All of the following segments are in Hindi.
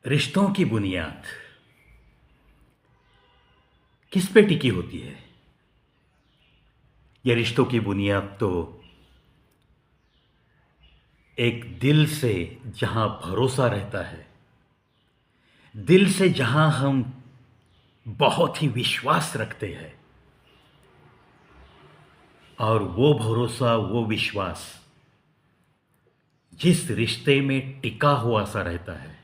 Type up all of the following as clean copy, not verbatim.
रिश्तों की बुनियाद किस पे टिकी होती है? ये रिश्तों की बुनियाद तो एक दिल से जहां भरोसा रहता है, दिल से जहां हम बहुत ही विश्वास रखते हैं, और वो भरोसा, वो विश्वास जिस रिश्ते में टिका हुआ सा रहता है,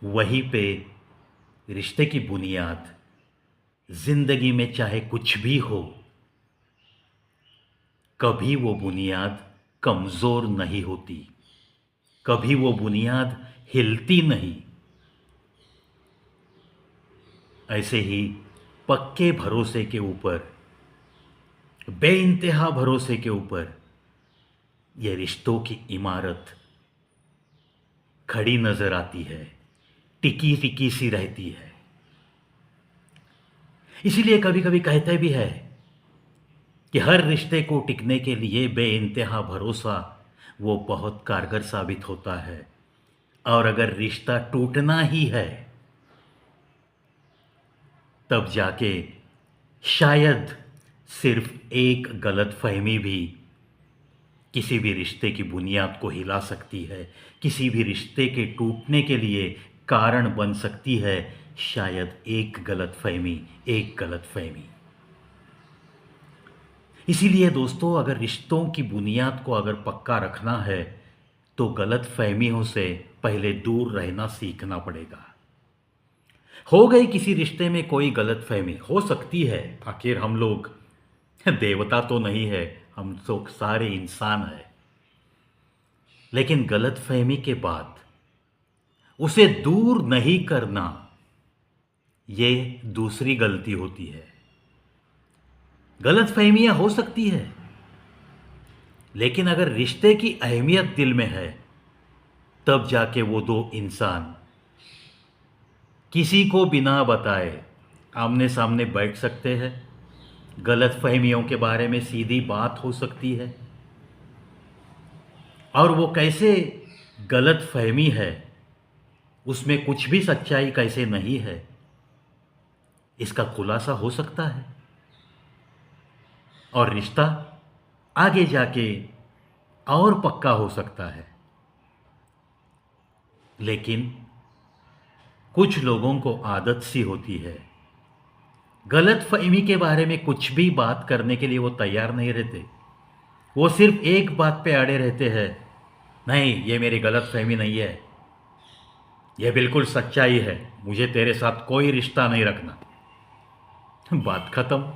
वहीं पे रिश्ते की बुनियाद जिंदगी में चाहे कुछ भी हो, कभी वो बुनियाद कमजोर नहीं होती, कभी वो बुनियाद हिलती नहीं। ऐसे ही पक्के भरोसे के ऊपर, बेइंतहा भरोसे के ऊपर ये रिश्तों की इमारत खड़ी नजर आती है, टिकी टिकी सी रहती है। इसीलिए कभी कभी कहते भी है कि हर रिश्ते को टिकने के लिए बेइंतहा भरोसा वो बहुत कारगर साबित होता है। और अगर रिश्ता टूटना ही है, तब जाके शायद सिर्फ एक गलतफहमी भी किसी भी रिश्ते की बुनियाद को हिला सकती है, किसी भी रिश्ते के टूटने के लिए कारण बन सकती है। शायद एक गलतफहमी, एक गलतफहमी। इसीलिए दोस्तों, अगर रिश्तों की बुनियाद को अगर पक्का रखना है, तो गलतफहमियों से पहले दूर रहना सीखना पड़ेगा। हो गई किसी रिश्ते में कोई गलतफहमी, हो सकती है, आखिर हम लोग देवता तो नहीं है, हम तो सारे इंसान हैं। लेकिन गलतफहमी के बाद उसे दूर नहीं करना, ये दूसरी गलती होती है। गलतफहमियां हो सकती है, लेकिन अगर रिश्ते की अहमियत दिल में है, तब जाके वो दो इंसान किसी को बिना बताए आमने सामने बैठ सकते हैं। गलतफहमियों के बारे में सीधी बात हो सकती है, और वो कैसे गलतफहमी है, उसमें कुछ भी सच्चाई कैसे नहीं है, इसका खुलासा हो सकता है। और रिश्ता आगे जाके और पक्का हो सकता है। लेकिन कुछ लोगों को आदत सी होती है, गलतफहमी के बारे में कुछ भी बात करने के लिए वो तैयार नहीं रहते। वो सिर्फ एक बात पे अड़े रहते हैं, नहीं ये मेरी गलतफहमी नहीं है, यह बिल्कुल सच्चाई है, मुझे तेरे साथ कोई रिश्ता नहीं रखना। बात खत्म।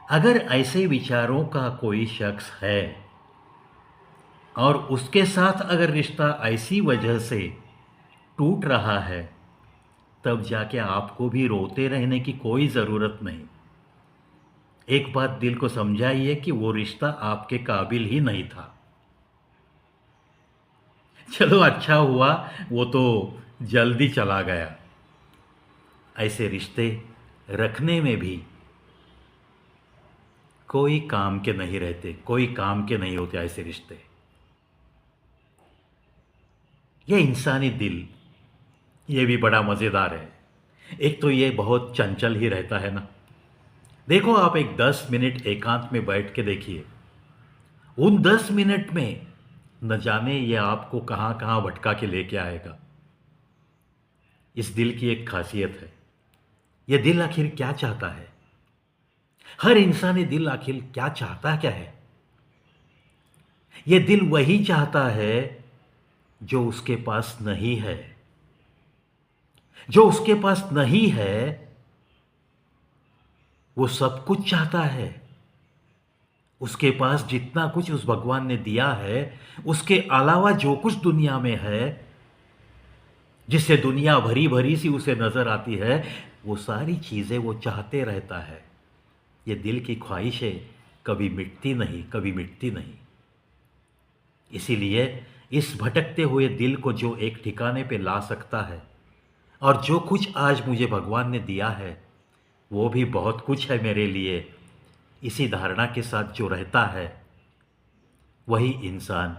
अगर ऐसे विचारों का कोई शख्स है और उसके साथ अगर रिश्ता ऐसी वजह से टूट रहा है, तब जाके आपको भी रोते रहने की कोई ज़रूरत नहीं। एक बात दिल को समझाइए कि वो रिश्ता आपके काबिल ही नहीं था। चलो अच्छा हुआ वो तो जल्दी चला गया। ऐसे रिश्ते रखने में भी कोई काम के नहीं रहते, कोई काम के नहीं होते ऐसे रिश्ते। ये इंसानी दिल, ये भी बड़ा मज़ेदार है। एक तो ये बहुत चंचल ही रहता है ना। देखो, आप एक 10 मिनट एकांत में बैठ के देखिए, उन 10 मिनट में न जाने ये आपको कहाँ कहाँ भटका के लेके आएगा। इस दिल की एक खासियत है, ये दिल आखिर क्या चाहता है? हर इंसानी दिल आखिर क्या चाहता क्या है? ये दिल वही चाहता है जो उसके पास नहीं है। जो उसके पास नहीं है, वो सब कुछ चाहता है। उसके पास जितना कुछ उस भगवान ने दिया है, उसके अलावा जो कुछ दुनिया में है, जिससे दुनिया भरी भरी सी उसे नजर आती है, वो सारी चीजें वो चाहते रहता है। ये दिल की ख्वाहिशें कभी मिटती नहीं, कभी मिटती नहीं। इसीलिए इस भटकते हुए दिल को जो एक ठिकाने पे ला सकता है, और जो कुछ आज मुझे भगवान ने दिया है वो भी बहुत कुछ है मेरे लिए, इसी धारणा के साथ जो रहता है, वही इंसान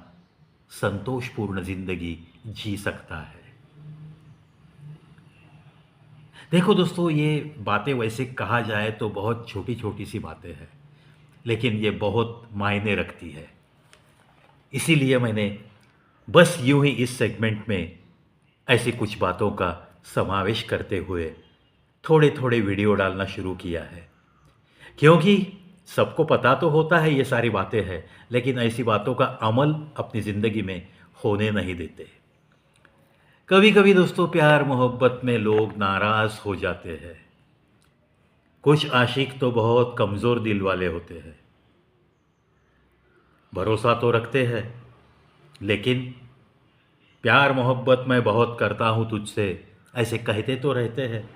संतोषपूर्ण जिंदगी जी सकता है। देखो दोस्तों, ये बातें वैसे कहा जाए तो बहुत छोटी छोटी सी बातें हैं, लेकिन ये बहुत मायने रखती है। इसीलिए मैंने बस यूं ही इस सेगमेंट में ऐसी कुछ बातों का समावेश करते हुए थोड़े थोड़े वीडियो डालना शुरू किया है। क्योंकि सबको पता तो होता है ये सारी बातें हैं, लेकिन ऐसी बातों का अमल अपनी ज़िंदगी में होने नहीं देते। कभी कभी दोस्तों, प्यार मोहब्बत में लोग नाराज़ हो जाते हैं। कुछ आशिक तो बहुत कमज़ोर दिल वाले होते हैं, भरोसा तो रखते हैं, लेकिन प्यार मोहब्बत मैं बहुत करता हूँ तुझसे ऐसे कहते तो रहते हैं,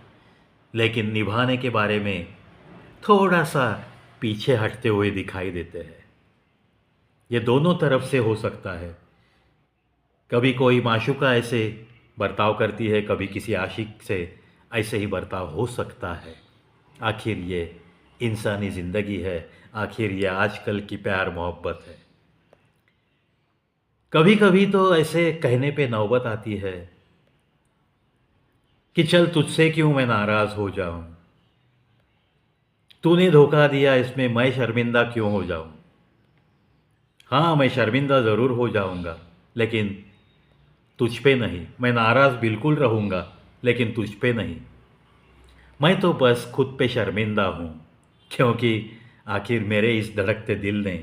लेकिन निभाने के बारे में थोड़ा सा पीछे हटते हुए दिखाई देते हैं। ये दोनों तरफ से हो सकता है। कभी कोई माशूका ऐसे बर्ताव करती है, कभी किसी आशिक से ऐसे ही बर्ताव हो सकता है। आखिर ये इंसानी ज़िंदगी है, आखिर ये आजकल की प्यार मोहब्बत है। कभी कभी तो ऐसे कहने पे नौबत आती है कि चल तुझसे क्यों मैं नाराज़ हो जाऊं, तूने धोखा दिया इसमें मैं शर्मिंदा क्यों हो जाऊं। हाँ, मैं शर्मिंदा ज़रूर हो जाऊंगा, लेकिन तुझ पे नहीं। मैं नाराज़ बिल्कुल रहूंगा, लेकिन तुझ पे नहीं। मैं तो बस खुद पे शर्मिंदा हूँ, क्योंकि आखिर मेरे इस धड़कते दिल ने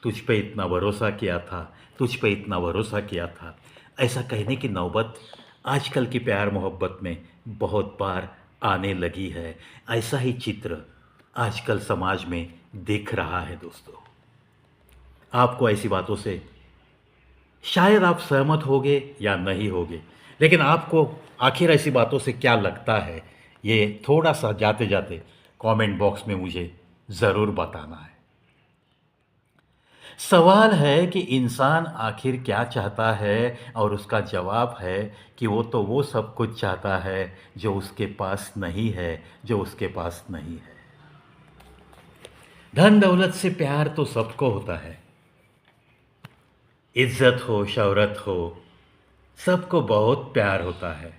तुझ पे इतना भरोसा किया था, तुझ पे इतना भरोसा किया था। ऐसा कहने की नौबत आजकल की प्यार मोहब्बत में बहुत बार आने लगी है। ऐसा ही चित्र आजकल समाज में दिख रहा है दोस्तों। आपको ऐसी बातों से शायद आप सहमत होगे या नहीं होगे, लेकिन आपको आखिर ऐसी बातों से क्या लगता है, ये थोड़ा सा जाते जाते कमेंट बॉक्स में मुझे ज़रूर बताना है। सवाल है कि इंसान आखिर क्या चाहता है, और उसका जवाब है कि वो सब कुछ चाहता है जो उसके पास नहीं है, जो उसके पास नहीं है। धन दौलत से प्यार तो सबको होता है, इज्जत हो शौहरत हो, सबको बहुत प्यार होता है।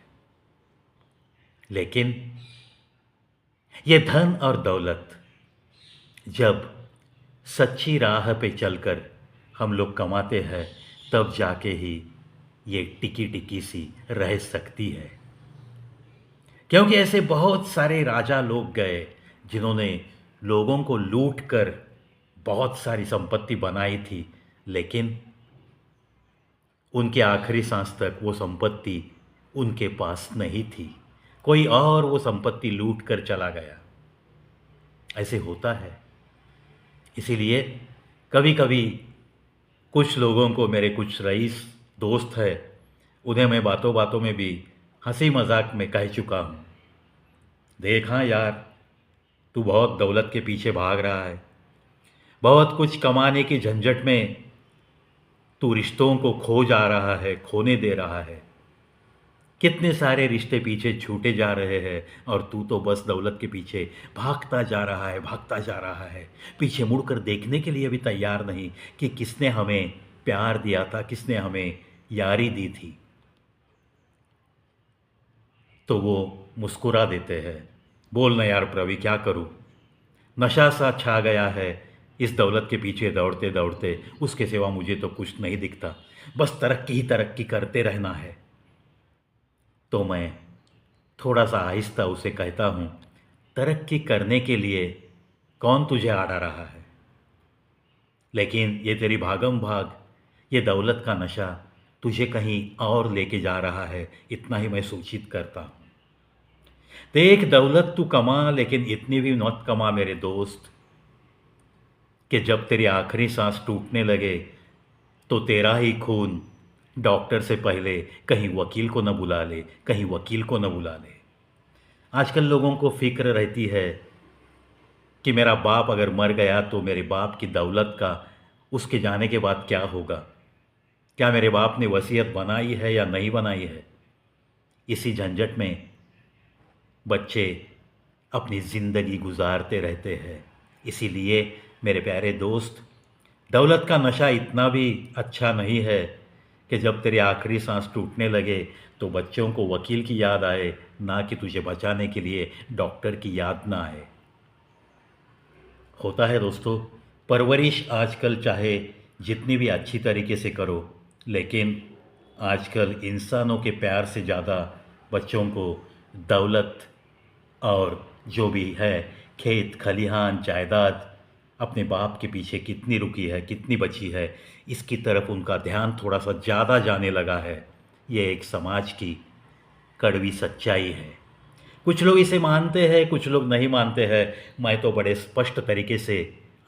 लेकिन ये धन और दौलत जब सच्ची राह पे चलकर हम लोग कमाते हैं, तब जाके ही ये टिकी टिकी सी रह सकती है। क्योंकि ऐसे बहुत सारे राजा लोग गए जिन्होंने लोगों को लूट कर बहुत सारी संपत्ति बनाई थी, लेकिन उनके आखिरी सांस तक वो संपत्ति उनके पास नहीं थी। कोई और वो संपत्ति लूट कर चला गया। ऐसे होता है। इसीलिए कभी कभी कुछ लोगों को, मेरे कुछ रईस दोस्त है, उन्हें मैं बातों बातों में भी हंसी मजाक में कह चुका हूँ, देखा यार, तू बहुत दौलत के पीछे भाग रहा है, बहुत कुछ कमाने की झंझट में तू रिश्तों को खो जा रहा है, खोने दे रहा है। कितने सारे रिश्ते पीछे छूटे जा रहे हैं, और तू तो बस दौलत के पीछे भागता जा रहा है, भागता जा रहा है। पीछे मुड़कर देखने के लिए भी तैयार नहीं कि किसने हमें प्यार दिया था, किसने हमें यारी दी थी। तो वो मुस्कुरा देते हैं, बोल ना यार प्रवी, क्या करूं, नशा सा छा गया है इस दौलत के पीछे दौड़ते दौड़ते, उसके सिवा मुझे तो कुछ नहीं दिखता, बस तरक्की ही तरक्की करते रहना है। तो मैं थोड़ा सा आहिस्ता उसे कहता हूँ, तरक्की करने के लिए कौन तुझे आड़ा रहा है, लेकिन ये तेरी भागम भाग, ये दौलत का नशा तुझे कहीं और लेके जा रहा है, इतना ही मैं सूचित करता हूँ। देख दौलत तू कमा, लेकिन इतनी भी मत कमा मेरे दोस्त कि जब तेरी आखिरी सांस टूटने लगे तो तेरा ही खून डॉक्टर से पहले कहीं वकील को न बुला ले, कहीं वकील को न बुला ले। आजकल लोगों को फिक्र रहती है कि मेरा बाप अगर मर गया तो मेरे बाप की दौलत का उसके जाने के बाद क्या होगा, क्या मेरे बाप ने वसीयत बनाई है या नहीं बनाई है। इसी झंझट में बच्चे अपनी ज़िंदगी गुजारते रहते हैं। इसीलिए मेरे प्यारे दोस्त, दौलत का नशा इतना भी अच्छा नहीं है कि जब तेरी आखिरी सांस टूटने लगे तो बच्चों को वकील की याद आए, ना कि तुझे बचाने के लिए डॉक्टर की याद ना आए। होता है दोस्तों, परवरिश आजकल चाहे जितनी भी अच्छी तरीके से करो, लेकिन आजकल इंसानों के प्यार से ज़्यादा बच्चों को दौलत और जो भी है, खेत खलिहान जायदाद, अपने बाप के पीछे कितनी रुकी है कितनी बची है, इसकी तरफ उनका ध्यान थोड़ा सा ज़्यादा जाने लगा है। ये एक समाज की कड़वी सच्चाई है। कुछ लोग इसे मानते हैं, कुछ लोग नहीं मानते हैं। मैं तो बड़े स्पष्ट तरीके से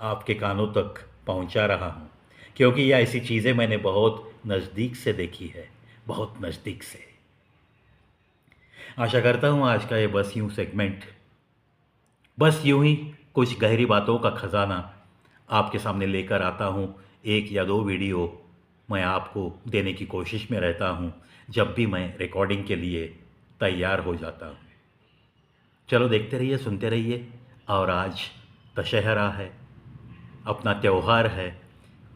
आपके कानों तक पहुंचा रहा हूं, क्योंकि ये ऐसी चीज़ें मैंने बहुत नज़दीक से देखी है, बहुत नज़दीक से। आशा करता हूं आज का ये बस यूं सेगमेंट, बस यूं ही कुछ गहरी बातों का खजाना आपके सामने लेकर आता हूं। एक या दो वीडियो मैं आपको देने की कोशिश में रहता हूं जब भी मैं रिकॉर्डिंग के लिए तैयार हो जाता हूं। चलो देखते रहिए, सुनते रहिए। और आज दशहरा है, अपना त्यौहार है।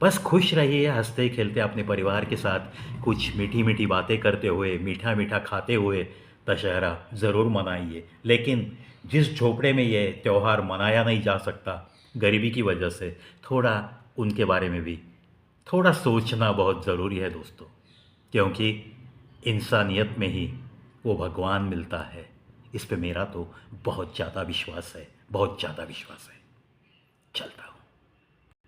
बस खुश रहिए, हंसते खेलते अपने परिवार के साथ कुछ मीठी मीठी बातें करते हुए, मीठा मीठा खाते हुए दशहरा ज़रूर मनाइए। लेकिन जिस झोपड़े में ये त्यौहार मनाया नहीं जा सकता गरीबी की वजह से, थोड़ा उनके बारे में भी थोड़ा सोचना बहुत ज़रूरी है दोस्तों, क्योंकि इंसानियत में ही वो भगवान मिलता है। इस पे मेरा तो बहुत ज़्यादा विश्वास है, बहुत ज़्यादा विश्वास है। चलता हूँ।